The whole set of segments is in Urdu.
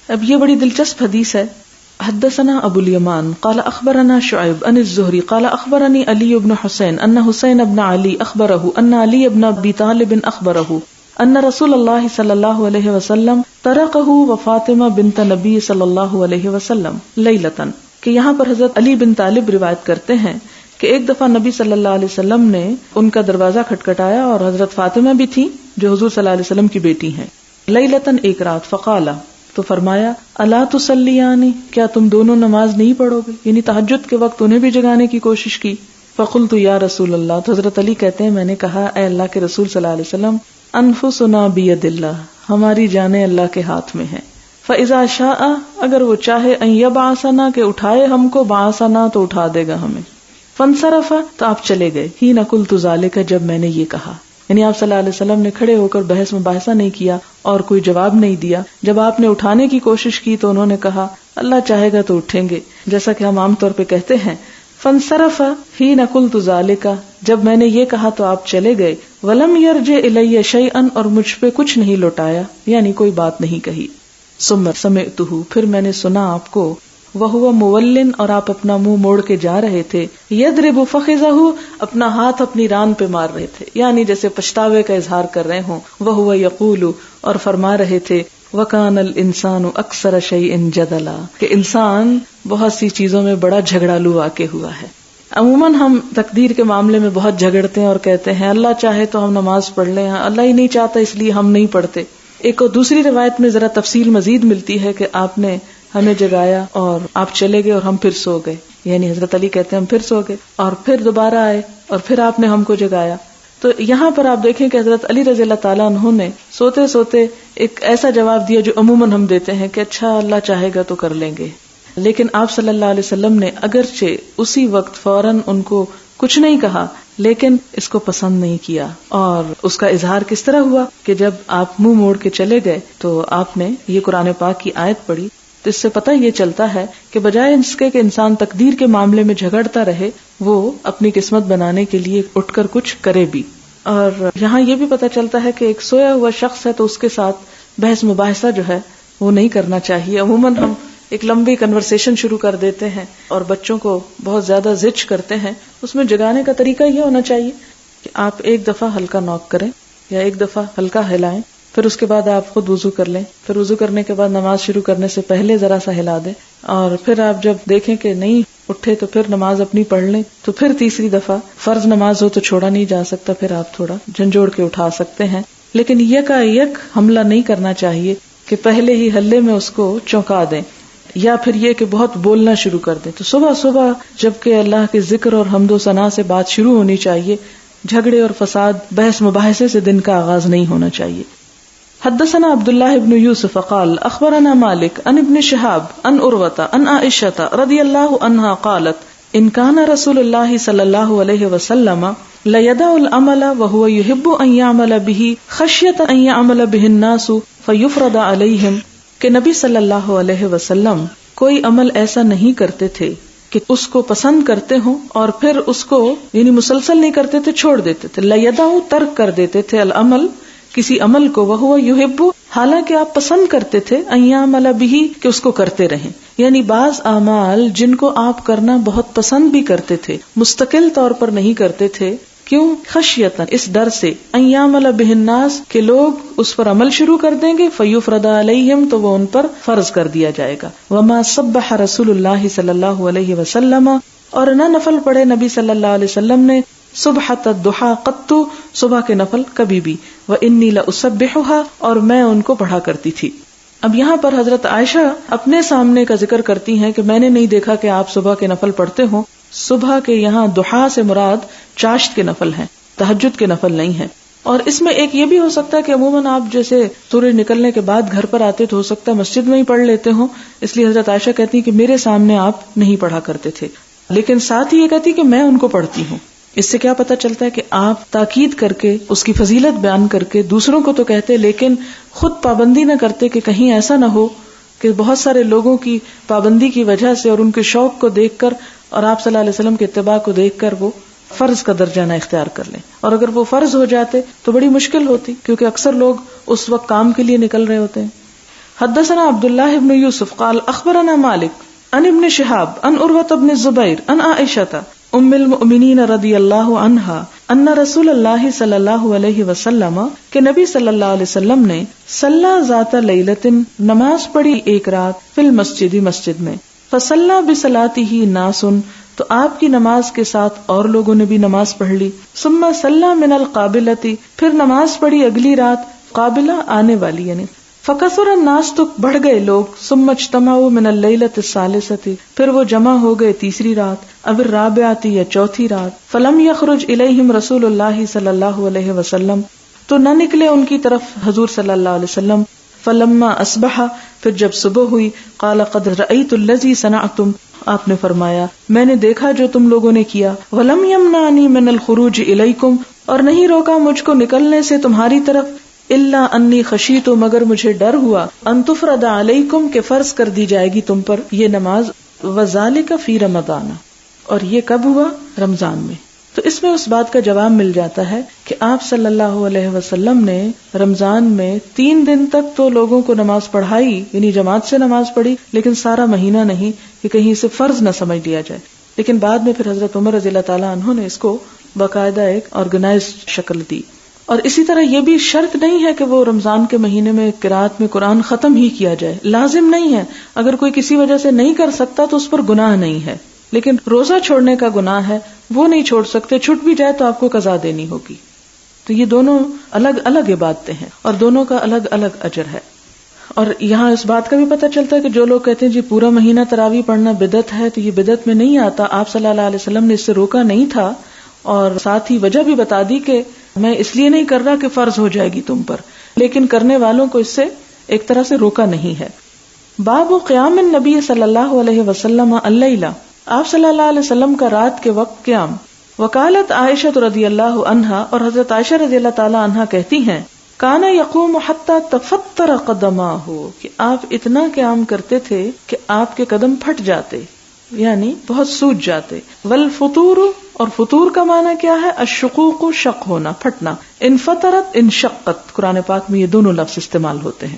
اب یہ بڑی دلچسپ حدیث ہے. حدثنا ابو الیمان قال اخبرنا شعیب عن الزہری قال اخبرنی علی بن حسین ان حسین بن علی اخبرہ ان علی بن ابی طالب اخبرہ ان رسول اللہ صلی اللہ علیہ وسلم طرقہ وفاطمہ بنت نبی صلی اللہ علیہ وسلم لیلتن، کہ یہاں پر حضرت علی بن طالب روایت کرتے ہیں کہ ایک دفعہ نبی صلی اللہ علیہ وسلم نے ان کا دروازہ کھٹکھٹایا اور حضرت فاطمہ بھی تھی جو حضور صلی اللہ علیہ وسلم کی بیٹی ہیں. لیلتن، ایک رات. فقالا، تو فرمایا الا تصلیانی، کیا تم دونوں نماز نہیں پڑھو گے؟ یعنی تہجد کے وقت انہیں بھی جگانے کی کوشش کی. فقلت یا رسول اللہ، تو حضرت علی کہتے ہیں میں نے کہا اے اللہ کے رسول صلی اللہ علیہ وسلم، انفسنا بید اللہ، ہماری جانیں اللہ کے ہاتھ میں ہیں. فاذا شاء، اگر وہ چاہے، ان یبعثنا، کہ اٹھائے ہم کو، بعثنا، تو اٹھا دے گا ہمیں. فانصرف، تو آپ چلے گئے. حین قلت ذلک، جب میں نے یہ کہا. یعنی آپ صلی اللہ علیہ وسلم نے کھڑے ہو کر بحث مباحثہ نہیں کیا اور کوئی جواب نہیں دیا. جب آپ نے اٹھانے کی کوشش کی تو انہوں نے کہا اللہ چاہے گا تو اٹھیں گے، جیسا کہ ہم عام طور پہ کہتے ہیں. فانصرف حین قلت ذلک، جب میں نے یہ کہا تو آپ چلے گئے. ولم یرجع الی شیئا، اور مجھ پہ کچھ نہیں لوٹایا، یعنی کوئی بات نہیں کہی. ثم سمعتہ، پھر میں نے سنا آپ کو. وہو مولن، اور آپ اپنا منہ موڑ کے جا رہے تھے. یضرب فخذہ، اپنا ہاتھ اپنی ران پہ مار رہے تھے، یعنی جیسے پچھتاوے کا اظہار کر رہے ہوں. وہو یقول، اور فرما رہے تھے وکان الانسان اکثر شیء جدلا، کہ انسان بہت سی چیزوں میں بڑا جھگڑالو واقع ہوا ہے. عموماً ہم تقدیر کے معاملے میں بہت جھگڑتے ہیں اور کہتے ہیں اللہ چاہے تو ہم نماز پڑھ لیں، اللہ ہی نہیں چاہتا اس لیے ہم نہیں پڑھتے. ایک اور دوسری روایت میں ذرا تفصیل مزید ملتی ہے کہ آپ نے ہمیں جگایا اور آپ چلے گئے اور ہم پھر سو گئے. یعنی حضرت علی کہتے ہیں ہم پھر سو گئے اور پھر دوبارہ آئے اور پھر آپ نے ہم کو جگایا. تو یہاں پر آپ دیکھیں کہ حضرت علی رضی اللہ تعالیٰ عنہ نے سوتے سوتے ایک ایسا جواب دیا جو عموماً ہم دیتے ہیں کہ اچھا اللہ چاہے گا تو کر لیں گے. لیکن آپ صلی اللہ علیہ وسلم نے اگرچہ اسی وقت فوراً ان کو کچھ نہیں کہا لیکن اس کو پسند نہیں کیا. اور اس کا اظہار کس طرح ہوا کہ جب آپ منہ موڑ کے چلے گئے تو آپ نے یہ قرآن پاک کی آیت پڑھی. تو اس سے پتہ یہ چلتا ہے کہ بجائے اس کے کہ انسان تقدیر کے معاملے میں جھگڑتا رہے، وہ اپنی قسمت بنانے کے لیے اٹھ کر کچھ کرے بھی. اور یہاں یہ بھی پتہ چلتا ہے کہ ایک سویا ہوا شخص ہے تو اس کے ساتھ بحث مباحثہ جو ہے وہ نہیں کرنا چاہیے. عموماً ہم ایک لمبی کنورسیشن شروع کر دیتے ہیں اور بچوں کو بہت زیادہ زج کرتے ہیں. اس میں جگانے کا طریقہ یہ ہونا چاہیے کہ آپ ایک دفعہ ہلکا نوک کریں یا ایک دفعہ ہلکا ہلائیں، پھر اس کے بعد آپ خود وضو کر لیں، پھر وضو کرنے کے بعد نماز شروع کرنے سے پہلے ذرا سا ہلا دیں، اور پھر آپ جب دیکھیں کہ نہیں اٹھے تو پھر نماز اپنی پڑھ لیں. تو پھر تیسری دفعہ فرض نماز ہو تو چھوڑا نہیں جا سکتا، پھر آپ تھوڑا جھنجھوڑ کے اٹھا سکتے ہیں. لیکن یکا یک حملہ نہیں کرنا چاہیے کہ پہلے ہی ہلے میں اس کو چونکا دیں، یا پھر یہ کہ بہت بولنا شروع کر دیں. تو صبح صبح جبکہ اللہ کے ذکر اور حمد و ثنا سے بات شروع ہونی چاہیے، جھگڑے اور فساد بحث مباحثے سے دن کا آغاز نہیں ہونا چاہیے. حدثنا عبداللہ بن یوسف قال اخبرنا مالک عن ابن شہاب عن عروة عن عائشة رضی اللہ عنہا قالت ان کان رسول اللہ صلی اللہ علیہ وسلم لیدع العمل وهو يحب ان يعمل به خشیة ان يعمل به الناس فیفرض علیہم، کہ نبی صلی اللہ علیہ وسلم کوئی عمل ایسا نہیں کرتے تھے کہ اس کو پسند کرتے ہوں اور پھر اس کو یعنی مسلسل نہیں کرتے تھے، چھوڑ دیتے تھے. لیدع ترک کر دیتے تھے العمل، کسی عمل کو، وہو یحب، حالانکہ آپ پسند کرتے تھے، ان یعمل بہ، کہ اس کو کرتے رہیں. یعنی بعض اعمال جن کو آپ کرنا بہت پسند بھی کرتے تھے مستقل طور پر نہیں کرتے تھے. کیوں؟ خشیتاً، اس ڈر سے، ان یعمل بہ الناس، کہ لوگ اس پر عمل شروع کر دیں گے، فیفرض علیہم، تو وہ ان پر فرض کر دیا جائے گا. وما سبح رسول اللہ صلی اللہ علیہ وسلم، اور نہ نفل پڑھے نبی صلی اللہ علیہ وسلم نے صبحۃ الضحیٰ قط، صبح کے نفل کبھی بھی، وانی لاسبحها، اور میں ان کو پڑھا کرتی تھی. اب یہاں پر حضرت عائشہ اپنے سامنے کا ذکر کرتی ہیں کہ میں نے نہیں دیکھا کہ آپ صبح کے نفل پڑھتے ہوں. صبح کے یہاں ضحیٰ سے مراد چاشت کے نفل ہیں، تہجد کے نفل نہیں ہیں. اور اس میں ایک یہ بھی ہو سکتا ہے کہ عموماً آپ جیسے سورج نکلنے کے بعد گھر پر آتے تو ہو سکتا ہے مسجد میں ہی پڑھ لیتے ہوں، اس لیے حضرت عائشہ کہتی ہیں کہ میرے سامنے آپ نہیں پڑھا کرتے تھے. لیکن ساتھ ہی یہ کہتی کہ میں ان کو پڑھتی ہوں. اس سے کیا پتہ چلتا ہے کہ آپ تاکید کر کے اس کی فضیلت بیان کر کے دوسروں کو تو کہتے لیکن خود پابندی نہ کرتے کہ کہیں ایسا نہ ہو کہ بہت سارے لوگوں کی پابندی کی وجہ سے اور ان کے شوق کو دیکھ کر اور آپ صلی اللہ علیہ وسلم کے اتباع کو دیکھ کر وہ فرض کا درجہ نہ اختیار کر لیں. اور اگر وہ فرض ہو جاتے تو بڑی مشکل ہوتی، کیونکہ اکثر لوگ اس وقت کام کے لیے نکل رہے ہوتے ہیں. حدثنا عبداللہ ابن یوسف قال اخبرنا مالک عن ابن شہاب عن عروۃ بن الزبیر عن عائشہ ام المؤمنین رضی اللہ عنہا ان رسول اللہ صلی اللہ علیہ وسلم کہ نبی صلی اللہ علیہ وسلم نے صلی ذات لیلۃ نماز پڑھی ایک رات فی المسجد مسجد میں، فصلی بصلاتہ ناس تو آپ کی نماز کے ساتھ اور لوگوں نے بھی نماز پڑھ لی، ثم صلی من القابلۃ پھر نماز پڑھی اگلی رات، قابلہ آنے والی یعنی، فکثر الناس تو بڑھ گئے لوگ، ثم اجتمعوا من اللیلۃ الثالثۃ پھر وہ جمع ہو گئے تیسری رات، اب الرابعۃ یا چوتھی رات، فلم یخرج الیہم رسول اللہ صلی اللہ علیہ وسلم تو نہ نکلے ان کی طرف حضور صلی اللہ علیہ وسلم، فلما اصبح پھر جب صبح ہوئی، قال قد رأیت الذی صنعتم آپ نے فرمایا میں نے دیکھا جو تم لوگوں نے کیا، ولم یمنعنی من الخروج الیکم اور نہیں روکا مجھ کو نکلنے سے تمہاری طرف، الا انی خشیت مگر مجھے ڈر ہوا، ان تفرض علیکم کہ فرض کر دی جائے گی تم پر یہ نماز، وذالک فی رمضان اور یہ کب ہوا؟ رمضان میں۔ تو اس میں اس بات کا جواب مل جاتا ہے کہ آپ صلی اللہ علیہ وسلم نے رمضان میں 3 دن تک تو لوگوں کو نماز پڑھائی، یعنی جماعت سے نماز پڑھی، لیکن سارا مہینہ نہیں کہ کہیں اسے فرض نہ سمجھ لیا جائے۔ لیکن بعد میں پھر حضرت عمر رضی اللہ تعالیٰ عنہ نے اس کو باقاعدہ ایک آرگنائزڈ شکل دی۔ اور اسی طرح یہ بھی شرط نہیں ہے کہ وہ رمضان کے مہینے میں قرات میں قرآن ختم ہی کیا جائے، لازم نہیں ہے، اگر کوئی کسی وجہ سے نہیں کر سکتا تو اس پر گناہ نہیں ہے، لیکن روزہ چھوڑنے کا گناہ ہے، وہ نہیں چھوڑ سکتے، چھٹ بھی جائے تو آپ کو قضا دینی ہوگی۔ تو یہ دونوں الگ الگ عبادتیں ہیں اور دونوں کا الگ الگ اجر ہے۔ اور یہاں اس بات کا بھی پتہ چلتا ہے کہ جو لوگ کہتے ہیں جی پورا مہینہ تراویح پڑھنا بدعت ہے، تو یہ بدعت میں نہیں آتا، آپ صلی اللہ علیہ وسلم نے اس سے روکا نہیں تھا، اور ساتھ ہی وجہ بھی بتا دی کہ میں اس لیے نہیں کر رہا کہ فرض ہو جائے گی تم پر، لیکن کرنے والوں کو اس سے ایک طرح سے روکا نہیں ہے۔ باب قیام النبی صلی اللہ علیہ وسلم اللیلہ، آپ صلی اللہ علیہ وسلم کا رات کے وقت قیام۔ وقالت عائشہ رضی اللہ عنہا اور حضرت عائشہ رضی اللہ تعالی عنہا کہتی ہیں کان یقوم حتی تفطر قدماہ کہ آپ اتنا قیام کرتے تھے کہ آپ کے قدم پھٹ جاتے، یعنی بہت سوج جاتے۔ والفطور اور فطور کا معنی کیا ہے؟ الشقوق شق ہونا، پھٹنا، انفطرت انشقت، قرآن پاک میں یہ دونوں لفظ استعمال ہوتے ہیں۔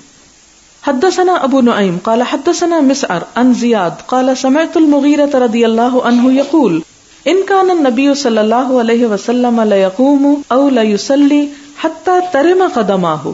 حدثنا ابو نعیم قال حدثنا مسعر عن زیاد قال سمعت المغیرۃ رضی اللہ عنہ یقول ان کان النبی صلی اللہ علیہ وسلم لیقوم او لیصلی حتی ترم قدماہ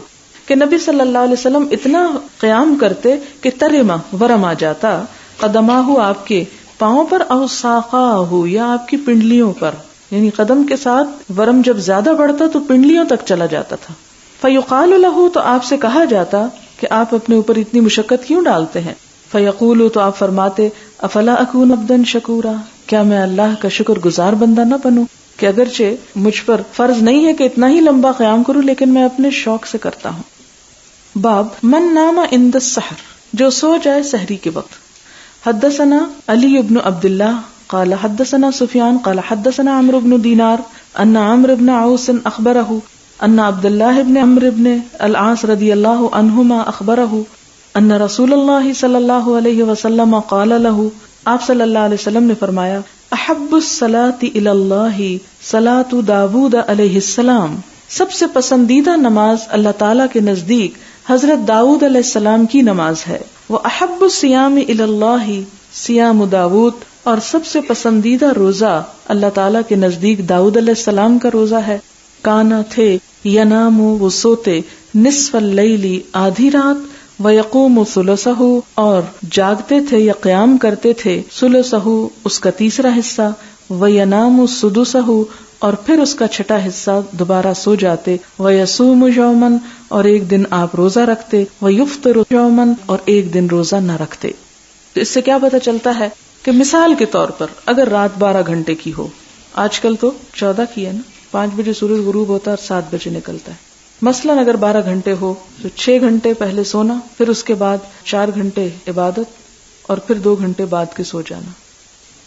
کہ نبی صلی اللہ علیہ وسلم اتنا قیام کرتے کہ ترمہ ورم آ جاتا، قدماہ آپ کے پاؤں پر، او ساقاہ یا آپ کی پنڈلیوں پر، یعنی قدم کے ساتھ ورم جب زیادہ بڑھتا تو پنڈلیوں تک چلا جاتا تھا۔ فیقال لہ تو آپ سے کہا جاتا کہ آپ اپنے اوپر اتنی مشقت کیوں ڈالتے ہیں؟ فیقول تو آپ فرماتے افلا اکون عبدا شکورا کیا میں اللہ کا شکر گزار بندہ نہ بنوں کہ اگرچہ مجھ پر فرض نہیں ہے کہ اتنا ہی لمبا قیام کروں لیکن میں اپنے شوق سے کرتا ہوں۔ باب من نام عند السحر جو سو جائے سحری کے وقت۔ حدثنا علی بن عبداللہ قال حدثنا سفیان قال حدثنا عمرو بن دینار ان عمرو بن عوس اخبرہ ان عبداللہ بن عمرو بن العاص رضی اللہ عنہما اخبرہ ان رسول اللہ صلی اللہ علیہ وسلم قال له آپ صلی اللہ علیہ وسلم نے فرمایا احب الصلاۃ الی اللہ صلاۃ داؤد علیہ السلام سب سے پسندیدہ نماز اللہ تعالیٰ کے نزدیک حضرت داؤد علیہ السلام کی نماز ہے۔ وَأَحَبُّ الصِّيَامِ إِلَى اللَّهِ صِيَامُ داؤد اور سب سے پسندیدہ روزہ اللہ تعالیٰ کے نزدیک داؤد علیہ السلام کا روزہ ہے۔ کانا تھے ینام وہ سوتے نصف اللیل آدھی رات ویقوم ثلثہ اور جاگتے تھے یا قیام کرتے تھے ثلثہ اس کا تیسرا حصہ وینام سدسہ اور پھر اس کا چھٹا حصہ دوبارہ سو جاتے، وَيَصُومُ يَوْمًا اور ایک دن آپ روزہ رکھتے، وَيُفْطِرُ يَوْمًا اور ایک دن روزہ نہ رکھتے۔ تو اس سے کیا پتہ چلتا ہے کہ مثال کے طور پر اگر رات 12 گھنٹے کی ہو، آج کل تو 14 کی ہے نا، 5 بجے سورج غروب ہوتا ہے اور 7 بجے نکلتا ہے، مثلاً اگر 12 گھنٹے ہو تو 6 گھنٹے پہلے سونا، پھر اس کے بعد 4 گھنٹے عبادت اور پھر 2 گھنٹے بعد کے سو جانا۔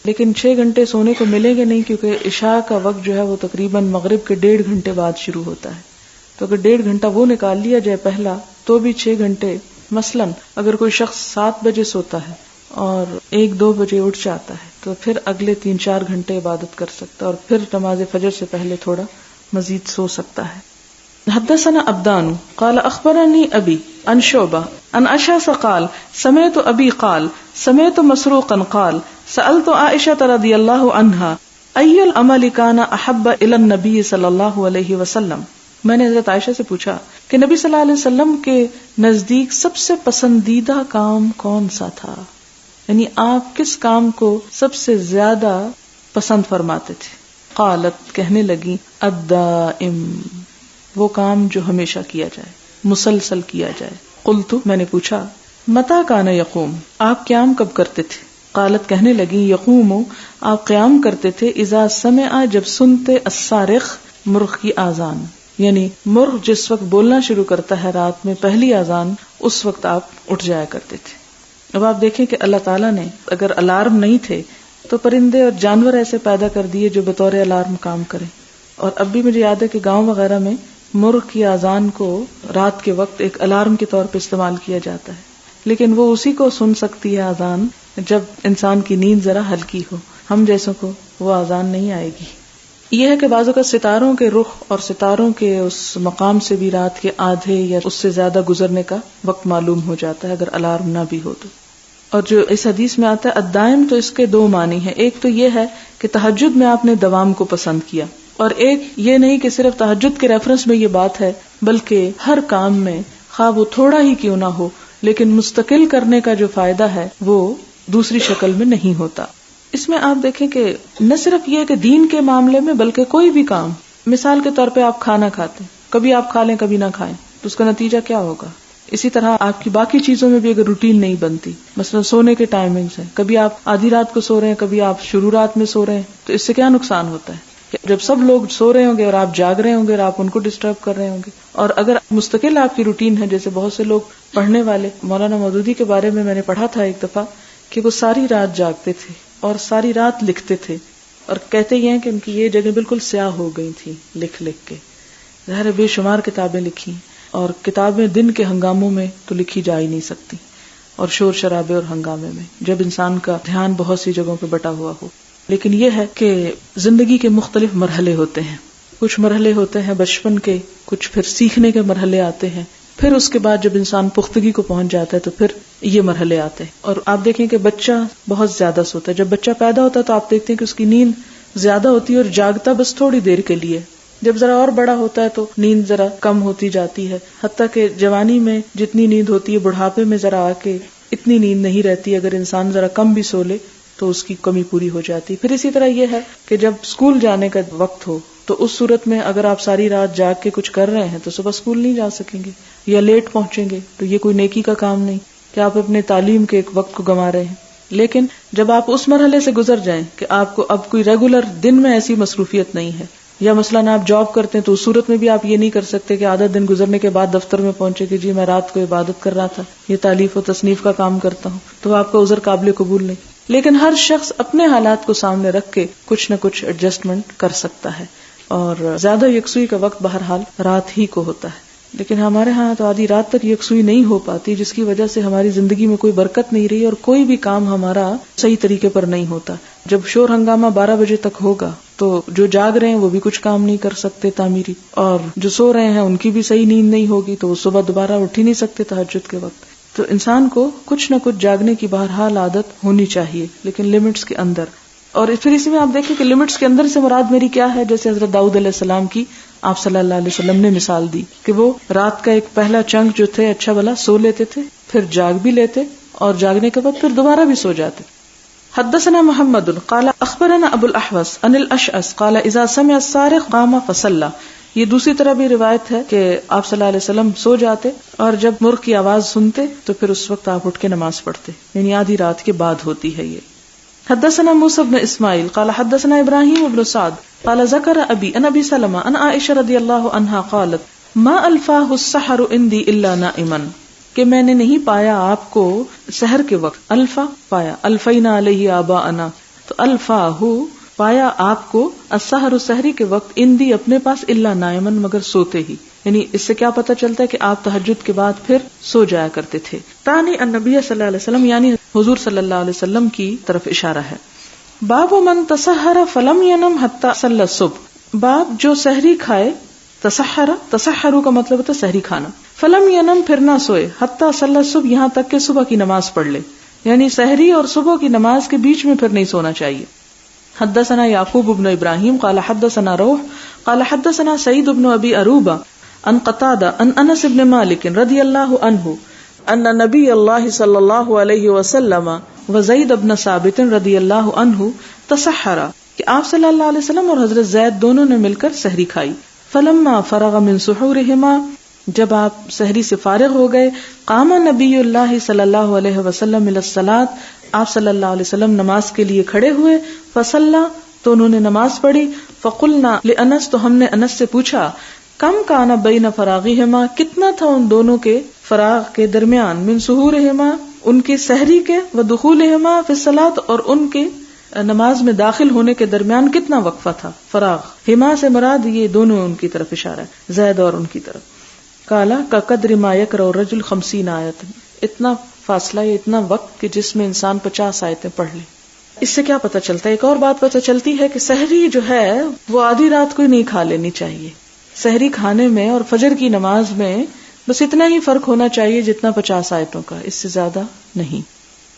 لیکن 6 گھنٹے سونے کو ملیں گے نہیں کیونکہ عشاء کا وقت جو ہے وہ تقریباً مغرب کے 1.5 گھنٹے بعد شروع ہوتا ہے، تو اگر 1.5 گھنٹہ وہ نکال لیا جائے پہلا تو بھی 6 گھنٹے، مثلاً اگر کوئی شخص 7 بجے سوتا ہے اور 1-2 بجے اٹھ جاتا ہے تو پھر اگلے 3-4 گھنٹے عبادت کر سکتا ہے اور پھر نماز فجر سے پہلے تھوڑا مزید سو سکتا ہے۔ حدثنا عبدان قال اخبرني ابي عن شعبہ عن اشعث قال سمعت ابی قال سمعت مسروقا قال سألت عائشہ رضی اللہ عنہا ای العمل کان احب الی النبی صلی اللہ علیہ وسلم. میں نے حضرت عائشہ سے پوچھا کہ نبی صلی اللہ علیہ وسلم کے نزدیک سب سے پسندیدہ کام کون سا تھا، یعنی آپ کس کام کو سب سے زیادہ پسند فرماتے تھے. قالت کہنے لگی الدائم، وہ کام جو ہمیشہ کیا جائے، مسلسل کیا جائے. قلت میں نے پوچھا متی کان یقوم، آپ قیام کب کرتے تھے؟ قالت کہنے لگی یقوم، آپ قیام کرتے تھے اذا سمع، جب سنتے الصارخ، مرغ کی آذان، یعنی مرغ جس وقت بولنا شروع کرتا ہے رات میں پہلی آذان، اس وقت آپ اٹھ جایا کرتے تھے. اب آپ دیکھیں کہ اللہ تعالیٰ نے اگر الارم نہیں تھے تو پرندے اور جانور ایسے پیدا کر دیے جو بطور الارم کام کریں. اور اب بھی مجھے یاد ہے کہ گاؤں وغیرہ میں مرغ کی آذان کو رات کے وقت ایک الارم کے طور پہ استعمال کیا جاتا ہے، لیکن وہ اسی کو سن سکتی ہے آذان جب انسان کی نیند ذرا ہلکی ہو. ہم جیسوں کو وہ آذان نہیں آئے گی. یہ ہے کہ بعض اوقات ستاروں کے رخ اور ستاروں کے اس مقام سے بھی رات کے آدھے یا اس سے زیادہ گزرنے کا وقت معلوم ہو جاتا ہے اگر الارم نہ بھی ہو تو. اور جو اس حدیث میں آتا ہے الدائم، تو اس کے دو معنی ہیں. ایک تو یہ ہے کہ تہجد میں آپ نے دوام کو پسند کیا، اور ایک یہ نہیں کہ صرف تہجد کے ریفرنس میں یہ بات ہے، بلکہ ہر کام میں خواہ وہ تھوڑا ہی کیوں نہ ہو لیکن مستقل کرنے کا جو فائدہ ہے وہ دوسری شکل میں نہیں ہوتا. اس میں آپ دیکھیں کہ نہ صرف یہ کہ دین کے معاملے میں بلکہ کوئی بھی کام، مثال کے طور پہ آپ کھانا کھاتے ہیں، کبھی آپ کھا لیں کبھی نہ کھائیں تو اس کا نتیجہ کیا ہوگا. اسی طرح آپ کی باقی چیزوں میں بھی اگر روٹین نہیں بنتی، مثلا سونے کے ٹائمنگز ہیں، کبھی آپ آدھی رات کو سو رہے ہیں کبھی آپ شروع رات میں سو رہے ہیں، تو اس سے کیا نقصان ہوتا ہے کہ جب سب لوگ سو رہے ہوں گے اور آپ جاگ رہے ہوں گے اور آپ ان کو ڈسٹرب کر رہے ہوں گے. اور اگر مستقل آپ کی روٹین ہے، جیسے بہت سے لوگ پڑھنے والے، مولانا مودودی کے بارے میں نے پڑھا تھا ایک دفعہ کہ وہ ساری رات جاگتے تھے اور ساری رات لکھتے تھے، اور کہتے یہ ہیں کہ ان کی یہ جگہ بالکل سیاہ ہو گئی تھی لکھ لکھ کے. ظاہر بے شمار کتابیں لکھی، اور کتابیں دن کے ہنگاموں میں تو لکھی جا ہی نہیں سکتی، اور شور شرابے اور ہنگامے میں جب انسان کا دھیان بہت سی جگہوں پہ بٹا ہوا ہو. لیکن یہ ہے کہ زندگی کے مختلف مرحلے ہوتے ہیں. کچھ مرحلے ہوتے ہیں بچپن کے، کچھ پھر سیکھنے کے مرحلے آتے ہیں، پھر اس کے بعد جب انسان پختگی کو پہنچ جاتا ہے تو پھر یہ مرحلے آتے ہیں. اور آپ دیکھیں کہ بچہ بہت زیادہ سوتا ہے. جب بچہ پیدا ہوتا ہے تو آپ دیکھتے ہیں کہ اس کی نیند زیادہ ہوتی ہے اور جاگتا بس تھوڑی دیر کے لیے. جب ذرا اور بڑا ہوتا ہے تو نیند ذرا کم ہوتی جاتی ہے، حتیٰ کہ جوانی میں جتنی نیند ہوتی ہے بڑھاپے میں ذرا آ کے اتنی نیند نہیں رہتی. اگر انسان ذرا کم بھی سو لے تو اس کی کمی پوری ہو جاتی. پھر اسی طرح یہ ہے کہ جب اسکول جانے کا وقت ہو تو اس صورت میں اگر آپ ساری رات جاگ کے کچھ کر رہے ہیں تو صبح اسکول نہیں جا سکیں گے یا لیٹ پہنچیں گے، تو یہ کوئی نیکی کا کام نہیں کہ آپ اپنے تعلیم کے ایک وقت کو گنوا رہے ہیں. لیکن جب آپ اس مرحلے سے گزر جائیں کہ آپ کو اب کوئی ریگولر دن میں ایسی مصروفیت نہیں ہے، یا مثلاً آپ جاب کرتے ہیں تو اس صورت میں بھی آپ یہ نہیں کر سکتے کہ آدھا دن گزرنے کے بعد دفتر میں پہنچے کہ جی میں رات کو عبادت کر رہا تھا، یہ تالیف و تصنیف کا کام کرتا ہوں، تو آپ کا عذر قابل قبول نہیں. لیکن ہر شخص اپنے حالات کو سامنے رکھ کے کچھ نہ کچھ ایڈجسٹمنٹ کر سکتا ہے، اور زیادہ یکسوئی کا وقت بہرحال رات ہی کو ہوتا ہے. لیکن ہمارے ہاں تو آدھی رات تک یکسوئی نہیں ہو پاتی، جس کی وجہ سے ہماری زندگی میں کوئی برکت نہیں رہی اور کوئی بھی کام ہمارا صحیح طریقے پر نہیں ہوتا. جب شور ہنگامہ 12 بجے تک ہوگا تو جو جاگ رہے ہیں وہ بھی کچھ کام نہیں کر سکتے تعمیری، اور جو سو رہے ہیں ان کی بھی صحیح نیند نہیں ہوگی تو وہ صبح دوبارہ اٹھ ہی نہیں سکتے تہجد کے وقت. تو انسان کو کچھ نہ کچھ جاگنے کی بہرحال عادت ہونی چاہیے، لیکن لمٹس کے اندر. اور پھر اسی میں آپ دیکھیں کہ لمٹس کے اندر سے مراد میری کیا ہے. جیسے حضرت داؤد علیہ السلام کی آپ صلی اللہ علیہ وسلم نے مثال دی کہ وہ رات کا ایک پہلا چنک جو تھے اچھا بھلا سو لیتے تھے، پھر جاگ بھی لیتے اور جاگنے کے بعد پھر دوبارہ بھی سو جاتے. حدثنا محمد قال اخبرنا ابو الاحوص عن الاشعث قال اذا سمع الصارخ قام فصلى. یہ دوسری طرح بھی روایت ہے کہ آپ صلی اللہ علیہ وسلم سو جاتے اور جب مرغ کی آواز سنتے تو پھر اس وقت آپ اٹھ کے نماز پڑھتے، یعنی آدھی رات کے بعد ہوتی ہے یہ. حدثنا موسى بن اسماعیل قال حدثنا ابراہیم بن سعد قال ذکر ابی ان ابی سلمہ ان عائشہ رضی اللہ عنہا قالت ما الفاہ السحر عندي الا نائما، کہ میں نے نہیں پایا آپ کو سحر کے وقت. الفا پایا، الفینا علیہ آباءنا، تو الفاہ پایا آپ کو السحر سحری کے وقت اندی اپنے پاس الا نائما مگر سوتے ہی. یعنی اس سے کیا پتہ چلتا ہے کہ آپ تہجد کے بعد پھر سو جایا کرتے تھے. تانی النبی صلی اللہ علیہ وسلم، یعنی حضور صلی اللہ علیہ وسلم کی طرف اشارہ ہے. باب من تسحر فلم ینم حتی صلی الصبح، باب جو سحری کھائے تسحروا کا مطلب ہوتا ہے سحری کھانا. فلم ینم پھر نہ سوئے حتی صلی الصبح یہاں تک کہ صبح کی نماز پڑھ لے، یعنی سحری اور صبح کی نماز کے بیچ میں پھر نہیں سونا چاہیے. حدثنا یعقوب بن ابراہیم قال حدثنا روح قال حدثنا سعید بن ابی اروبہ عن قتادہ عن انس بن مالک رضی اللہ عنہ ان نبی اللہ صلی اللہ علیہ وسلم وزید بن ثابت رضی اللہ عنہ تسحرا، کہ آپ صلی اللہ علیہ وسلم اور حضرت زید دونوں نے مل کر سحری کھائی. فلما فرغ من سحورہما، جب آپ سحری سے فارغ ہو گئے، قام نبی اللہ صلی اللہ علیہ وسلم الی الصلاۃ، آپ صلی اللہ علیہ وسلم نماز کے لیے کھڑے ہوئے. فصلی، تو انہوں نے نماز پڑھی. فقلنا لانس، تو ہم نے انس سے پوچھا، کم کان بین فراغہما، کتنا تھا ان دونوں کے فراغ کے درمیان، من سحورہما، ان کے سحری کے، ودخولہما فی الصلاۃ، اور ان کے نماز میں داخل ہونے کے درمیان کتنا وقفہ تھا. فراغ ہما سے مراد یہ دونوں ان کی طرف اشارہ ہے، زید اور ان کی طرف. کالا کا قدر ما یقرأ الرجل 50 آیت، اتنا فاصلہ، اتنا وقت کہ جس میں انسان 50 آیتیں پڑھ لے. اس سے کیا پتہ چلتا ہے؟ ایک اور بات پتہ چلتی ہے کہ سحری جو ہے وہ آدھی رات کو ہی نہیں کھا لینی چاہیے. سحری کھانے میں اور فجر کی نماز میں بس اتنا ہی فرق ہونا چاہیے جتنا 50 آیتوں کا، اس سے زیادہ نہیں.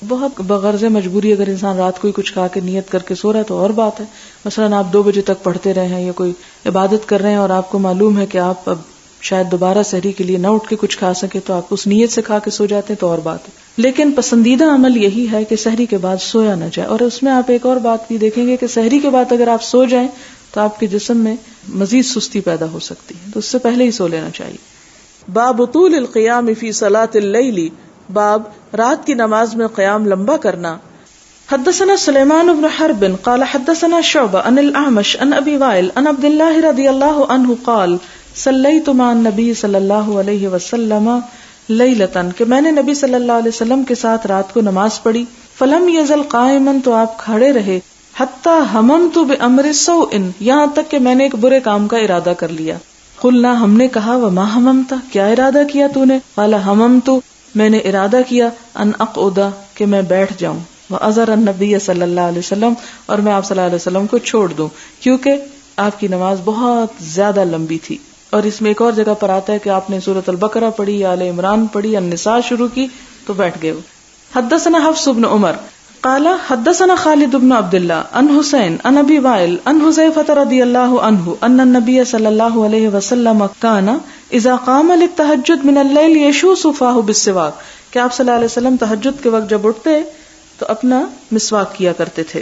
بہت بغرض مجبوری اگر انسان رات کو ہی کچھ کھا کے نیت کر کے سو رہا ہے تو اور بات ہے. مثلا آپ 2 بجے تک پڑھتے رہے ہیں یا کوئی عبادت کر رہے ہیں اور آپ کو معلوم ہے کہ آپ اب شاید دوبارہ سحری کے لیے نہ اٹھ کے کچھ کھا سکے تو آپ اس نیت سے کھا کے سو جاتے ہیں تو اور بات ہے. لیکن پسندیدہ عمل یہی ہے کہ سحری کے بعد سویا نہ جائے. اور اس میں آپ ایک اور بات بھی دیکھیں گے کہ سحری کے بعد اگر آپ سو جائیں تو آپ کے جسم میں مزید سستی پیدا ہو سکتی ہے، تو اس سے پہلے ہی سو لینا چاہیے. باب طول القیام فی صلاۃ اللیل، باب رات کی نماز میں قیام لمبا کرنا. حدثنا سلیمان بن حرب قال حدثنا شعبہ عن الاعمش عن ابی وائل عن عبد اللہ رضی اللہ عنہ قال صلیت مع النبی صلی اللہ علیہ وسلم لیلۃ، کہ میں نے نبی صلی اللہ علیہ وسلم کے ساتھ رات کو نماز پڑھی. فلم یزل قائما، تو آپ کھڑے رہے. حتی ہممت بامر سوء، یہاں تک کہ میں نے ایک برے کام کا ارادہ کر لیا. قلنا، ہم نے کہا، وما ہممت، کیا ارادہ کیا تو نے؟ قال ہممت، میں نے ارادہ کیا، ان اقعد، کہ میں بیٹھ جاؤں، واذر النبی صلی اللہ علیہ وسلم، اور میں آپ صلی اللہ علیہ وسلم کو چھوڑ دوں، کیونکہ آپ کی نماز بہت زیادہ لمبی تھی. اور اس میں ایک اور جگہ پر آتا ہے کہ آپ نے سورۃ البقرہ پڑھی، آل عمران پڑھی، النساء شروع کی تو بیٹھ گئے. حدثنا حفص بن عمر قال حدثنا خالد بن عبد اللہ عن حسین عن ابی وائل عن حذیفہ رضی اللہ عنہ ان النبی صلی اللہ علیہ وسلم کان اذا قام للتہجد من اللیل یشوس فاہ بالسواک، کہ آپ صلی اللہ علیہ وسلم تہجد کے وقت جب اٹھتے تو اپنا مسواک کیا کرتے تھے.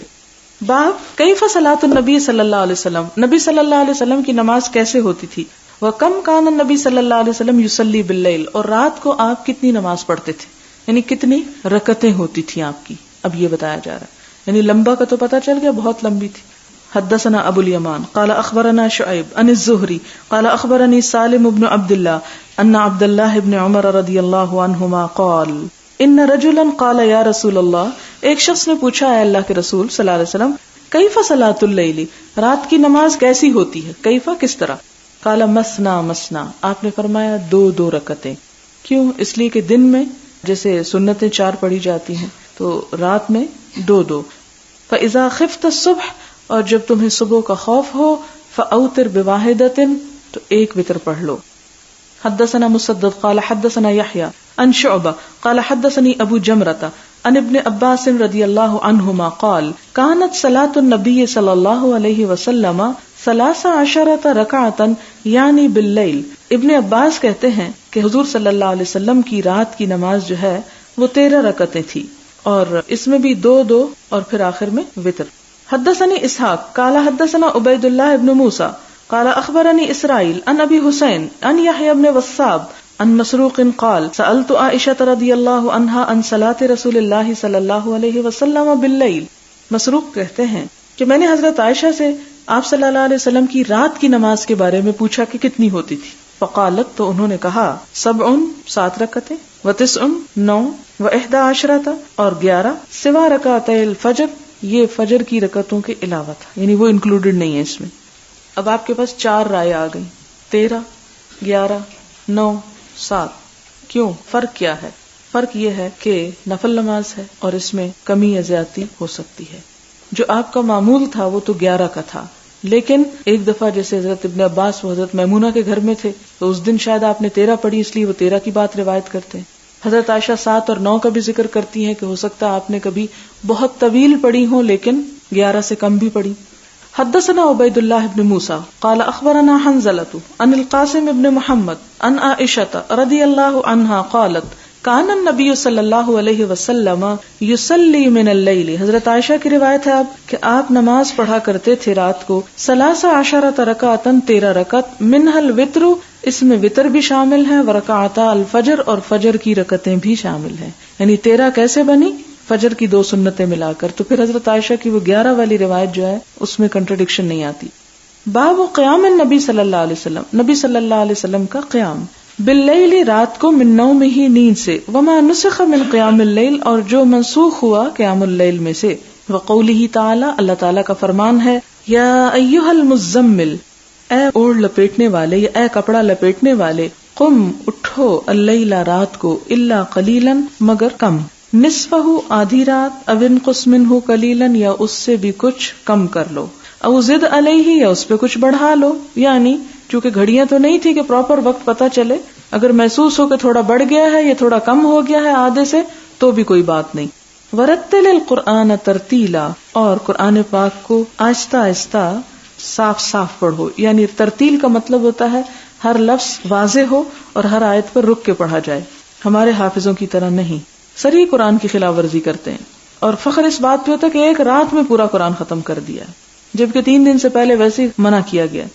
باب کیف صلاۃ النبی صلی اللہ علیہ وسلم، نبی صلی اللہ علیہ وسلم کی نماز کیسے ہوتی تھی. وکم کان النبی صلی اللہ علیہ وسلم یصلی باللیل، اور رات کو آپ کتنی نماز پڑھتے تھے، یعنی کتنی رکعتیں ہوتی تھی آپ کی. اب یہ بتایا جا رہا ہے، یعنی لمبا کا تو پتہ چل گیا، بہت لمبی تھی. حدثنا ابو الیمان قال اخبرنا شعیب عن الزہری قال اخبرنی سالم بن عبد اللہ ان عبد اللہ بن عمر رضی اللہ عنہما قال ان رجلا قال یا رسول اللہ، ایک شخص نے پوچھا ہے اللہ کے رسول صلی اللہ علیہ وسلم، کیف صلاۃ اللیل، رات کی نماز کیسی ہوتی ہے، کیفا کس طرح. قال مسنا مسنا، آپ نے فرمایا 2 رکعتیں. کیوں؟ اس لیے کہ دن میں جیسے سنتیں 4 پڑھی جاتی ہیں تو رات میں 2. فاذا خفت الصبح، اور جب تمہیں صبح کا خوف ہو، فاوتر بواحدۃ، تو 1 وتر پڑھ لو. حدثنا مسدد قال حدثنا یحیی عن شعبہ قال حدثنی ابو جمرۃ عن ابن عباس رضی اللہ عنہما قال كانت صلاۃ النبی صلی اللہ علیہ وسلم 13 رکعۃ یعنی باللیل. ابن عباس کہتے ہیں کہ حضور صلی اللہ علیہ وسلم کی رات کی نماز جو ہے وہ 13 رکعتیں تھی، اور اس میں بھی 2 اور پھر آخر میں وتر. حدثنی اسحاق قال حدثنا عبید اللہ ابن موسیٰ قال اخبرنی اسرائیل عن ابی حسین عن یحیی بن وثاب عن مسروق قال سألت عائشہ رضی اللہ عنہا عن صلاۃ رسول اللہ صلی اللہ علیہ وسلم باللیل. مسروق کہتے ہیں کہ میں نے حضرت عائشہ سے آپ صلی اللہ علیہ وسلم کی رات کی نماز کے بارے میں پوچھا کہ کتنی ہوتی تھی. فقالت، تو انہوں نے کہا 7 رکعتیں، و9 9، و11 اور 11، سوا رکعتي الفجر، یہ فجر کی رکعتوں کے علاوہ تھا، یعنی وہ انکلوڈڈ نہیں ہے اس میں. اب آپ کے پاس 4 رائے آ گئی، 13، 11، 9، 7. کیوں؟ فرق کیا ہے؟ فرق یہ ہے کہ نفل نماز ہے اور اس میں کمی یا زیادتی ہو سکتی ہے. جو آپ کا معمول تھا وہ تو 11 کا تھا، لیکن ایک دفعہ جیسے حضرت ابن عباس و حضرت میمونہ کے گھر میں تھے تو اس دن شاید آپ نے 13 پڑھی، اس لیے وہ 13 کی بات روایت کرتے ہیں. حضرت عائشہ 7 اور 9 کا بھی ذکر کرتی ہیں کہ ہو سکتا ہے آپ نے کبھی بہت طویل پڑھی ہوں لیکن 11 سے کم بھی پڑھی. حدثنا عبید اللہ بن موسیٰ قال اخبرنا حنظلۃ عن القاسم بن محمد عن عائشہ رضی اللہ عنہا قالت کان النبی صلی اللہ علیہ وسلم یصلی من اللیل. حضرت عائشہ کی روایت ہے اب کہ آپ نماز پڑھا کرتے تھے رات کو 13 رکعتاً 13 رکعت منها الوتر، اس میں وتر بھی شامل ہے، ورکعتا الفجر اور فجر کی رکعتیں بھی شامل ہیں. یعنی 13 کیسے بنی؟ فجر کی 2 سنتیں ملا کر. تو پھر حضرت عائشہ کی وہ 11 والی روایت جو ہے اس میں کنٹرڈکشن نہیں آتی. باب قیام النبی صلی اللہ علیہ وسلم، نبی صلی اللہ علیہ وسلم کا قیام باللیل رات کو، من نوم ہی نیند سے، وما نسخ من قیام اللیل اور جو منسوخ ہوا قیام اللیل میں سے. وقولہ تعالی، اللہ تعالیٰ کا فرمان ہے یا ایھا المزمل، اے اوڑھ لپیٹنے والے یا اے کپڑا لپیٹنے والے، قم اٹھو، اللیل رات کو، الا قلیلا مگر کم، نصفہ آدھی رات، او انقص منہ قلیلا یا اس سے بھی کچھ کم کر لو، او زد علیہ یا اس پہ کچھ بڑھا لو. یعنی چونکہ گھڑیاں تو نہیں تھی کہ پراپر وقت پتا چلے، اگر محسوس ہو کہ تھوڑا بڑھ گیا ہے یا تھوڑا کم ہو گیا ہے آدھے سے تو بھی کوئی بات نہیں. ورتل القرآن ترتیلا، اور قرآن پاک کو آہستہ آہستہ صاف صاف پڑھو. یعنی ترتیل کا مطلب ہوتا ہے ہر لفظ واضح ہو اور ہر آیت پر رک کے پڑھا جائے. ہمارے حافظوں کی طرح نہیں، صریح قرآن کی خلاف ورزی کرتے ہیں اور فخر اس بات پہ ہوتا ہے کہ ایک رات میں پورا قرآن ختم کر دیا، جبکہ 3 دن سے پہلے ویسے منع کیا گیا.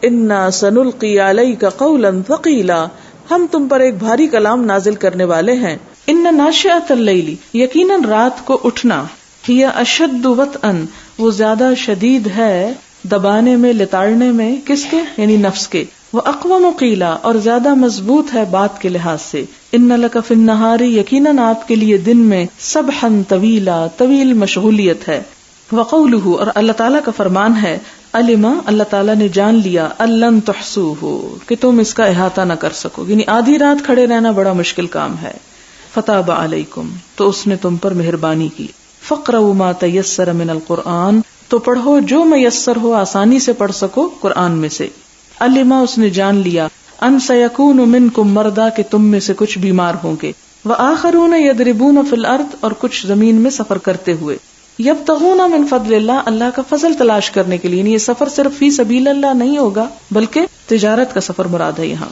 انا سنلقی علیک قولا ثقیلا، ہم تم پر ایک بھاری کلام نازل کرنے والے ہیں. ان ناشئۃ اللیل، یقیناً رات کو اٹھنا، ہی اشد وطئا، وہ زیادہ شدید ہے دبانے میں، لتاڑنے میں، کس کے؟ یعنی نفس کے. وہ اقوم قیلا، اور زیادہ مضبوط ہے بات کے لحاظ سے. ان لک فی النہار، یقیناً آپ کے لیے دن میں، سبحا طویلا، طویل مشغولیت ہے. وقولہ، اور اللہ تعالیٰ کا فرمان ہے، علما، اللہ تعالیٰ نے جان لیا، لن تحصوہ، کہ تم اس کا احاطہ نہ کر سکو. یعنی آدھی رات کھڑے رہنا بڑا مشکل کام ہے. فتاب علیکم، تو اس نے تم پر مہربانی کی. فقرؤوا ما تیسر من القرآن، تو پڑھو جو میسر ہو، آسانی سے پڑھ سکو قرآن میں سے. علما، اس نے جان لیا، ان سیکون منکم مرضی، کہ تم میں سے کچھ بیمار ہوں گے. وآخرون یضربون فی الارض، اور کچھ زمین میں سفر کرتے ہوئے. یبتغون من فضل اللہ، اللہ کا فضل تلاش کرنے کے لیے. یہ سفر صرف فی سبیل اللہ نہیں ہوگا بلکہ تجارت کا سفر مراد ہے یہاں.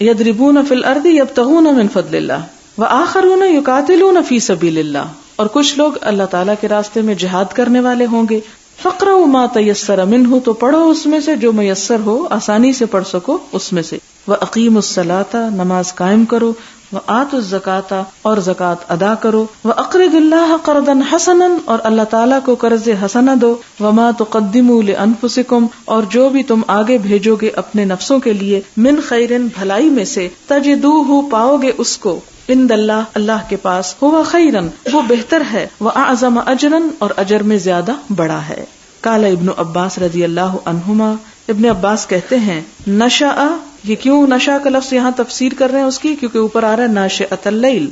یضربون فی الارض یبتغون من فضل اللہ، وآخرون یقاتلون فی سبیل اللہ، اور کچھ لوگ اللہ تعالیٰ کے راستے میں جہاد کرنے والے ہوں گے. فقرؤوا ما تیسر منہ، تو پڑھو اس میں سے جو میسر ہو، آسانی سے پڑھ سکو اس میں سے. وَأَقِیمُوا الصَّلَاةَ، نماز قائم کرو. وَآتُوا الزَّکَاةَ، اور زکوٰۃ ادا کرو. وَأَقْرِضُوا اللَّهَ قَرْضًا حَسَنًا، اور اللہ تعالیٰ کو قرض حسنہ دو. وَمَا تُقَدِّمُوا لِأَنفُسِكُمْ، اور جو بھی تم آگے بھیجو گے اپنے نفسوں کے لیے، من خیرن، بھلائی میں سے، تجدوہ، پاؤ گے اس کو، عند اللہ، اللہ کے پاس، ہوا خیرن، وہ بہتر ہے، وَأَعْظَمَ أَجْرًا، اور اجر میں زیادہ بڑا ہے. قال ابن عباس رضی اللہ عنہما، ابن عباس کہتے ہیں، نشأ، یہ کیوں نشا کا لفظ یہاں تفسیر کر رہے ہیں اس کی؟ کیونکہ اوپر آ رہا ہے ناشئۃ اللیل.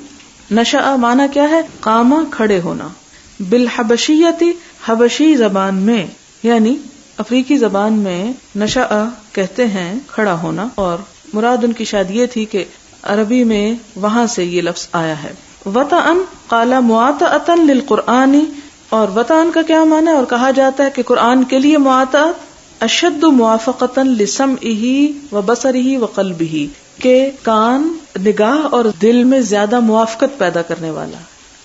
نشأ معنی کیا ہے؟ قامہ، کھڑے ہونا. بالحبشیتی، حبشی زبان میں، یعنی افریقی زبان میں نشأ کہتے ہیں کھڑا ہونا، اور مراد ان کی شاید یہ تھی کہ عربی میں وہاں سے یہ لفظ آیا ہے. وطئن قال مواطأۃ للقرآن، اور وطئن کا کیا معنی ہے؟ اور کہا جاتا ہے کہ قرآن کے لیے مواطأت اشد موافقتا لسمعہ وبصرہ وقلبہ، کہ کان، نگاہ اور دل میں زیادہ موافقت پیدا کرنے والا.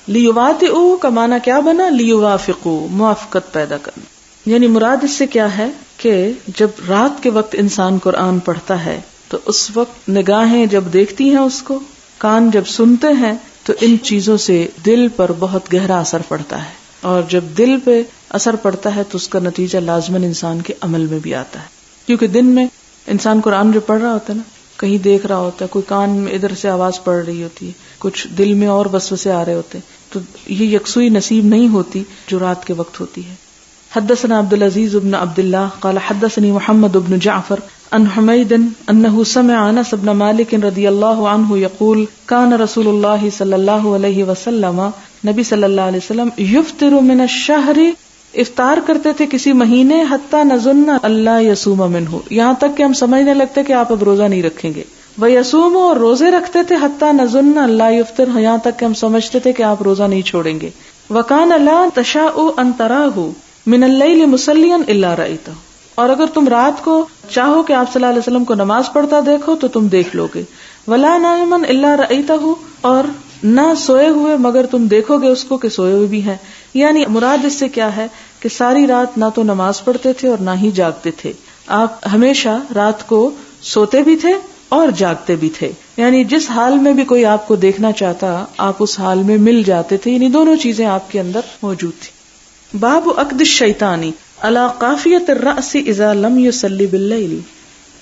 لیواطئوا کا معنی کیا بنا؟ لیوافقوا، موافقت پیدا کرنا. یعنی مراد اس سے کیا ہے کہ جب رات کے وقت انسان قرآن پڑھتا ہے تو اس وقت نگاہیں جب دیکھتی ہیں اس کو، کان جب سنتے ہیں، تو ان چیزوں سے دل پر بہت گہرا اثر پڑتا ہے، اور جب دل پہ اثر پڑتا ہے تو اس کا نتیجہ لازماً انسان کے عمل میں بھی آتا ہے. کیونکہ دن میں انسان قرآن جو پڑھ رہا ہوتا ہے نا، کہیں دیکھ رہا ہوتا ہے، کوئی کان میں ادھر سے آواز پڑ رہی ہوتی ہے، کچھ دل میں اور وسوسے آ رہے ہوتے ہیں، تو یہ یکسوئی نصیب نہیں ہوتی جو رات کے وقت ہوتی ہے. حدثنا عبد العزیز بن عبد اللہ قال حدثني محمد بن جعفر عن حمید انه سمع انس بن مالک رضی اللہ عنہ یقول کان رسول اللہ صلی اللہ علیہ وسلم، نبی صلی اللہ علیہ وسلم، یفطر من الشہر افطار کرتے تھے کسی مہینے حتی نظن اللہ یصوم منہ، یہاں تک کہ ہم سمجھنے لگتے کہ آپ اب روزہ نہیں رکھیں گے. ویصوم، اور روزے رکھتے تھے حتی نظن اللہ یفطر، یہاں تک کہ ہم سمجھتے تھے کہ آپ روزہ نہیں چھوڑیں گے. وکان لا تشاء ان تراہ من اللیل مصلیا الا رأیتہ، اور اگر تم رات کو چاہو کہ آپ صلی اللہ علیہ وسلم کو نماز پڑھتا دیکھو تو تم دیکھ لو گے. ولا نائما الا رأیتہ، اور نہ سوئے ہوئے مگر تم دیکھو گے اس کو کہ سوئے ہوئے بھی ہیں. یعنی مراد اس سے کیا ہے کہ ساری رات نہ تو نماز پڑھتے تھے اور نہ ہی جاگتے تھے، آپ ہمیشہ رات کو سوتے بھی تھے اور جاگتے بھی تھے. یعنی جس حال میں بھی کوئی آپ کو دیکھنا چاہتا آپ اس حال میں مل جاتے تھے، یعنی دونوں چیزیں آپ کے اندر موجود تھی. باب عقد الشیطانی علی قافیۃ الرأس اذا لم یصلی باللیل.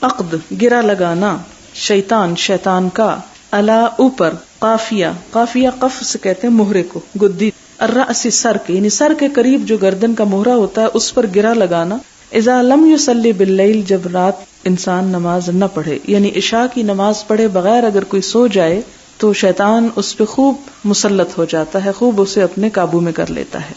عقد گرا لگانا، شیطان کا، علی اوپر، قافیہ قف سے کہتے ہیں مہرے کو، گدی، الرأس سر کے، یعنی سر کے قریب جو گردن کا مہرہ ہوتا ہے اس پر گرا لگانا. اذا لم یصلی باللیل، جب رات انسان نماز نہ پڑھے، یعنی عشاء کی نماز پڑھے بغیر اگر کوئی سو جائے تو شیطان اس پہ خوب مسلط ہو جاتا ہے، خوب اسے اپنے قابو میں کر لیتا ہے.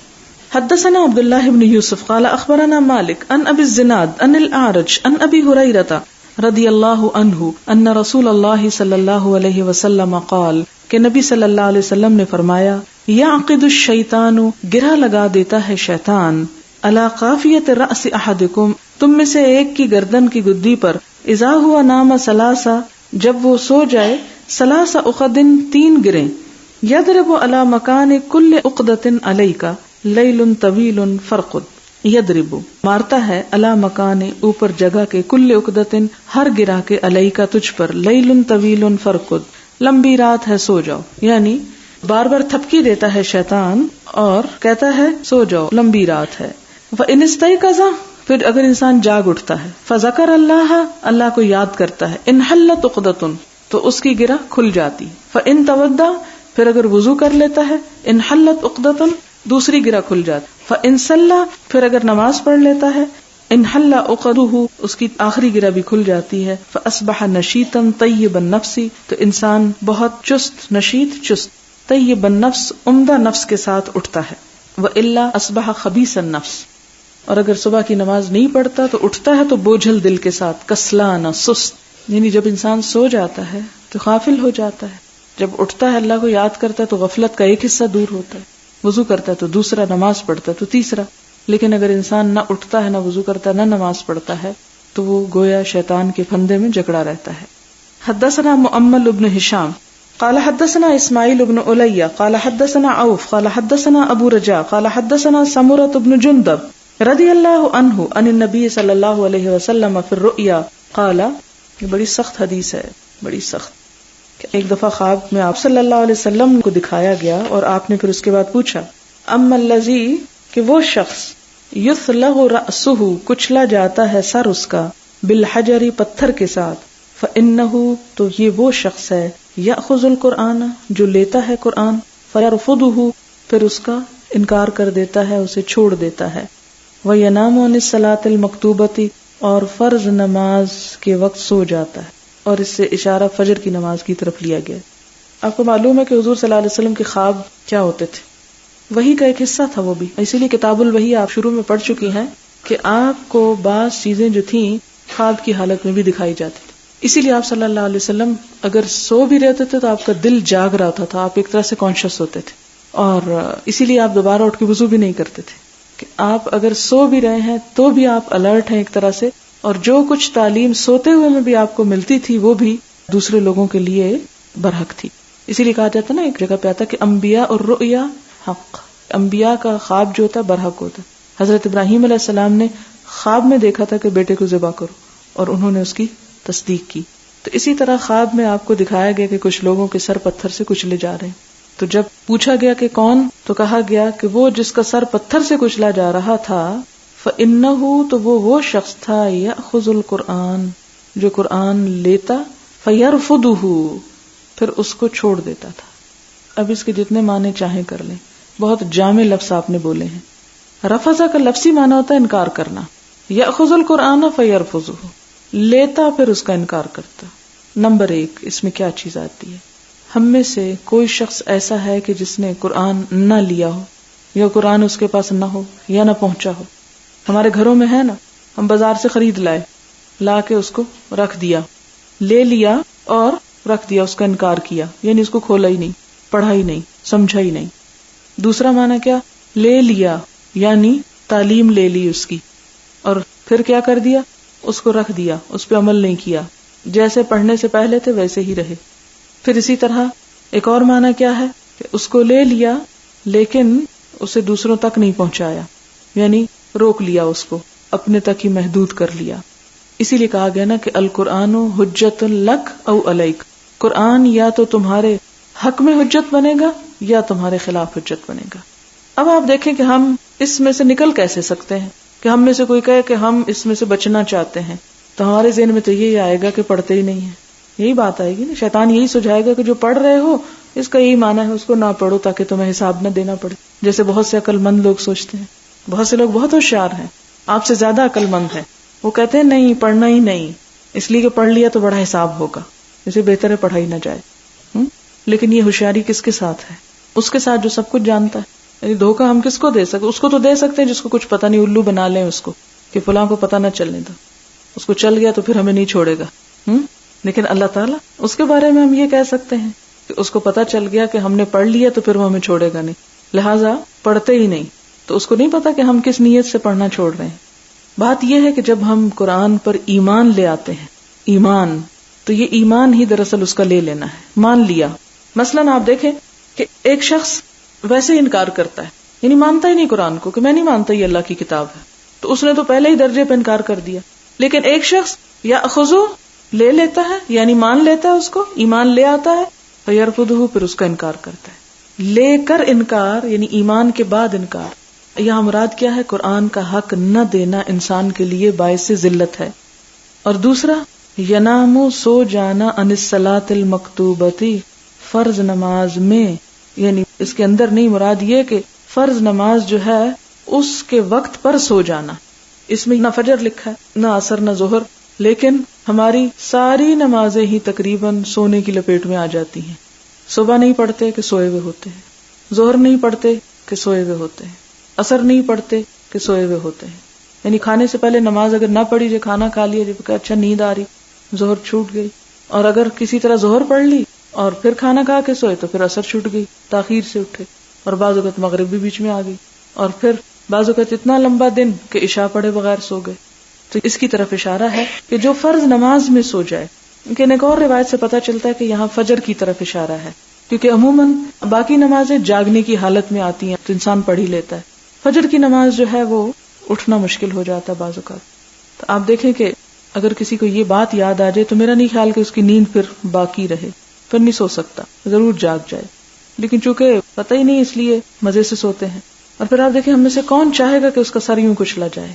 حدثنا عبداللہ بن یوسف قال اخبرنا مالک عن ابی الزناد عن الاعرج عن ابی ہریرہ رضی اللہ عنہ ان رسول اللہ صلی اللہ علیہ وسلم قال، کہ نبی صلی اللہ علیہ وسلم نے فرمایا، یعقد الشیطان، گرا لگا دیتا ہے شیطان، علی قافیۃ رأس احدکم، تم میں سے ایک کی گردن کی گدی پر، اذا ہوا نام ثلاثہ، جب وہ سو جائے، ثلاث عقد، 3 گریں، یضرب علی مکان کل عقدۃ علیک لیل طویل فرقد، یضرب مارتا ہے، علی مکان اوپر جگہ کے، کل عقدۃ ہر گرہ کے، علیک تجھ پر، لیل طویل فرقد لمبی رات ہے سو جاؤ. یعنی بار بار تھپکی دیتا ہے شیطان اور کہتا ہے سو جاؤ، لمبی رات ہے. وَإِنِ اسْتَيْقَظَ، پھر اگر انسان جاگ اٹھتا ہے، فَذَكَرَ اللَّهَ، اللہ کو یاد کرتا ہے، انحلت عقدۃ، تو اس کی گرہ کھل جاتی. فَإِن تَوَضَّأَ، پھر اگر وضو کر لیتا ہے، انحلت عقدۃ، دوسری گرہ کھل جاتی. فَإِن صَلَّى، پھر اگر نماز پڑھ لیتا ہے، انحل عقدہ، اس کی آخری گرہ بھی کھل جاتی ہے. فَأَصْبَحَ نَشِيطًا طَيِّبَ النَّفْسِ، تو انسان بہت چست، نشیط چست، طیب النفس عمدہ نفس کے ساتھ اٹھتا ہے. وَإِلَّا أَصْبَحَ خَبِيثَ النَّفْسِ، اور اگر صبح کی نماز نہیں پڑھتا تو اٹھتا ہے تو بوجھل دل کے ساتھ، کسلانہ، سست. یعنی جب انسان سو جاتا ہے تو غافل ہو جاتا ہے، جب اٹھتا ہے اللہ کو یاد کرتا ہے تو غفلت کا ایک حصہ دور ہوتا ہے، وضو کرتا ہے تو دوسرا، نماز پڑھتا ہے تو تیسرا. لیکن اگر انسان نہ اٹھتا ہے، نہ وضو کرتا ہے، نہ نماز پڑھتا ہے تو وہ گویا شیطان کے پھندے میں جکڑا رہتا ہے. حدثنا مؤمل بن ہشام قال حدثنا اسماعیل بن علیہ قال حدثنا عوف قال حدثنا ابو رجاء قال حدثنا سمرة بن جندب رضی اللہ عنہ عن النبی صلی اللہ علیہ وسلم فی الرؤیا قال، یہ بڑی سخت حدیث ہے، بڑی سخت. ایک دفعہ خواب میں آپ صلی اللہ علیہ وسلم کو دکھایا گیا اور آپ نے پھر اس کے بعد پوچھا، اما الذی، کہ وہ شخص، یثلغ رأسہ، کچلا جاتا ہے سر اس کا، بالحجر، پتھر کے ساتھ، فإنہ، تو یہ وہ شخص ہے، یأخذ القرآن، جو لیتا ہے قرآن، فیرفضہ، پھر اس کا انکار کر دیتا ہے، اسے چھوڑ دیتا ہے، وینام عن الصلاۃ المکتوبۃ، اور فرض نماز کے وقت سو جاتا ہے. اور اس سے اشارہ فجر کی نماز کی طرف لیا گیا. آپ کو معلوم ہے کہ حضور صلی اللہ علیہ وسلم کے خواب کیا ہوتے تھے، وحی کا ایک حصہ تھا وہ بھی، اسی لیے کتاب الوحی آپ شروع میں پڑھ چکی ہیں کہ آپ کو بعض چیزیں جو تھیں خواب کی حالت میں بھی دکھائی جاتی تھی. اسی لیے آپ صلی اللہ علیہ وسلم اگر سو بھی رہتے تھے تو آپ کا دل جاگ رہا ہوتا تھا، آپ ایک طرح سے کانشیس ہوتے تھے، اور اسی لیے آپ دوبارہ اٹھ کے وضو بھی نہیں کرتے تھے، کہ آپ اگر سو بھی رہے ہیں تو بھی آپ الرٹ ہیں ایک طرح سے، اور جو کچھ تعلیم سوتے ہوئے میں بھی آپ کو ملتی تھی وہ بھی دوسرے لوگوں کے لیے برحق تھی. اسی لیے کہا جاتا نا، ایک جگہ پہ آتا کہ انبیاء اور رؤیا حق، انبیاء کا خواب جو ہوتا ہے برحق ہوتا ہے. حضرت ابراہیم علیہ السلام نے خواب میں دیکھا تھا کہ بیٹے کو ذبح کرو، اور انہوں نے اس کی تصدیق کی. تو اسی طرح خواب میں آپ کو دکھایا گیا کہ کچھ لوگوں کے سر پتھر سے کچلے جا رہے ہیں. تو جب پوچھا گیا کہ کون، تو کہا گیا کہ وہ جس کا سر پتھر سے کچلا جا رہا تھا، فَإِنَّهُ، تو وہ شخص تھا، يَأْخُذُ الْقُرْآنَ، جو قرآن لیتا، فَيَرْفُضُهُ، پھر اس کو چھوڑ دیتا تھا. اب اس کے جتنے معنی چاہیں کر لیں، بہت جامع لفظ آپ نے بولے ہیں. رفضہ کا لفظی معنی ہوتا ہے انکار کرنا. يَأْخُذُ الْقُرْآنَ فَيَرْفُضُهُ، لیتا پھر اس کا انکار کرتا. نمبر 1 اس میں کیا چیز آتی ہے؟ ہم میں سے کوئی شخص ایسا ہے کہ جس نے قرآن نہ لیا ہو، یا قرآن اس کے پاس نہ ہو یا نہ پہنچا ہو. ہمارے گھروں میں ہے نا، ہم بازار سے خرید لائے، لا کے اس کو رکھ دیا، لے لیا اور رکھ دیا، اس کا انکار کیا، یعنی اس کو کھولا ہی نہیں، پڑھا ہی نہیں، سمجھا ہی نہیں. دوسرا معنی کیا؟ لے لیا یعنی تعلیم لے لی اس کی، اور پھر کیا کر دیا؟ اس کو رکھ دیا، اس پہ عمل نہیں کیا، جیسے پڑھنے سے پہلے تھے ویسے ہی رہے. پھر اسی طرح ایک اور معنی کیا ہے کہ اس کو لے لیا لیکن اسے دوسروں تک نہیں پہنچایا، یعنی روک لیا، اس کو اپنے تک ہی محدود کر لیا. اسی لیے کہا گیا نا کہ القرآن حجت لک او علیک، قرآن یا تو تمہارے حق میں حجت بنے گا یا تمہارے خلاف حجت بنے گا. اب آپ دیکھیں کہ ہم اس میں سے نکل کیسے سکتے ہیں، کہ ہم میں سے کوئی کہے کہ ہم اس میں سے بچنا چاہتے ہیں، تو ہمارے ذہن میں تو یہی آئے گا کہ پڑھتے ہی نہیں ہیں. یہی بات آئے گی نا، شیطان یہی سجھائے گا کہ جو پڑھ رہے ہو اس کا یہی معنی ہے اس کو نہ پڑھو تاکہ تمہیں حساب نہ دینا پڑے. جیسے بہت سے عقل مند لوگ سوچتے ہیں، بہت سے لوگ بہت ہوشیار ہیں، آپ سے زیادہ عقل مند ہیں، وہ کہتے ہیں نہیں پڑھنا ہی نہیں، اس لیے کہ پڑھ لیا تو بڑا حساب ہوگا، اسے بہتر ہے پڑھائی نہ جائے. لیکن یہ ہوشیاری کس کے ساتھ ہے؟ اس کے ساتھ جو سب کچھ جانتا ہے. یعنی دھوکہ ہم کس کو دے سکتے؟ اس کو تو دے سکتے ہیں جس کو کچھ پتہ نہیں، الو بنا لیں اس کو کہ فلاں کو پتہ نہ چلنے دو، اس کو چل گیا تو پھر ہمیں نہیں چھوڑے گا. لیکن اللہ تعالیٰ اس کے بارے میں ہم یہ کہہ سکتے ہیں کہ اس کو پتہ چل گیا کہ ہم نے پڑھ لیا تو پھر وہ ہمیں چھوڑے گا نہیں، لہٰذا پڑھتے ہی نہیں. تو اس کو نہیں پتا کہ ہم کس نیت سے پڑھنا چھوڑ رہے ہیں. بات یہ ہے کہ جب ہم قرآن پر ایمان لے آتے ہیں، ایمان، تو یہ ایمان ہی دراصل اس کا لے لینا ہے، مان لیا. مثلاً آپ دیکھیں کہ ایک شخص ویسے ہی انکار کرتا ہے، یعنی مانتا ہی نہیں قرآن کو، کہ میں نہیں مانتا یہ اللہ کی کتاب ہے، تو اس نے تو پہلے ہی درجے پہ انکار کر دیا. لیکن ایک شخص یاخذہ لے لیتا ہے، یعنی مان لیتا ہے اس کو، ایمان لے آتا ہے، فیرفضہ پھر اس کا انکار کرتا ہے. لے کر انکار یعنی ایمان کے بعد انکار. یہاں مراد کیا ہے؟ قرآن کا حق نہ دینا انسان کے لیے باعث ذلت ہے. اور دوسرا ینام، سو جانا، عن الصلاۃ المکتوبتی، فرض نماز میں، یعنی اس کے اندر نہیں، مراد یہ کہ فرض نماز جو ہے اس کے وقت پر سو جانا. اس میں نہ فجر لکھا ہے، نہ عصر، نہ ظہر، لیکن ہماری ساری نمازیں ہی تقریباً سونے کی لپیٹ میں آ جاتی ہیں. صبح نہیں پڑھتے کہ سوئے ہوئے ہوتے ہیں، ظہر نہیں پڑھتے کہ سوئے ہوئے ہوتے ہیں، عصر نہیں پڑھتے کہ سوئے ہوئے ہوتے ہیں. یعنی کھانے سے پہلے نماز اگر نہ پڑھی، جو کھانا کھا لیا، جب کہ اچھا نیند آ رہی، ظہر چھوٹ گئی، اور اگر کسی طرح ظہر پڑھ لی اور پھر کھانا کھا کے سوئے تو پھر عصر چھوٹ گئی، تاخیر سے اٹھے، اور بعض اوقات مغرب بھی بیچ میں آ گئی، اور پھر بعض اوقات اتنا لمبا دن کہ عشاء پڑھے بغیر سو گئے. تو اس کی طرف اشارہ ہے کہ جو فرض نماز میں سو جائے. لیکن ایک اور روایت سے پتہ چلتا ہے کہ یہاں فجر کی طرف اشارہ ہے، کیونکہ عموماً باقی نمازیں جاگنے کی حالت میں آتی ہیں تو انسان پڑھ ہی لیتا ہے. فجر کی نماز جو ہے وہ اٹھنا مشکل ہو جاتا ہے بعض اوقات. تو آپ دیکھیں کہ اگر کسی کو یہ بات یاد آ جائے تو میرا نہیں خیال کہ اس کی نیند پھر باقی رہے، پھر نہیں سو سکتا، ضرور جاگ جائے. لیکن چونکہ پتہ ہی نہیں اس لیے مزے سے سوتے ہیں. اور پھر آپ دیکھیں ہم میں سے کون چاہے گا کہ اس کا سر یوں کچلا جائے،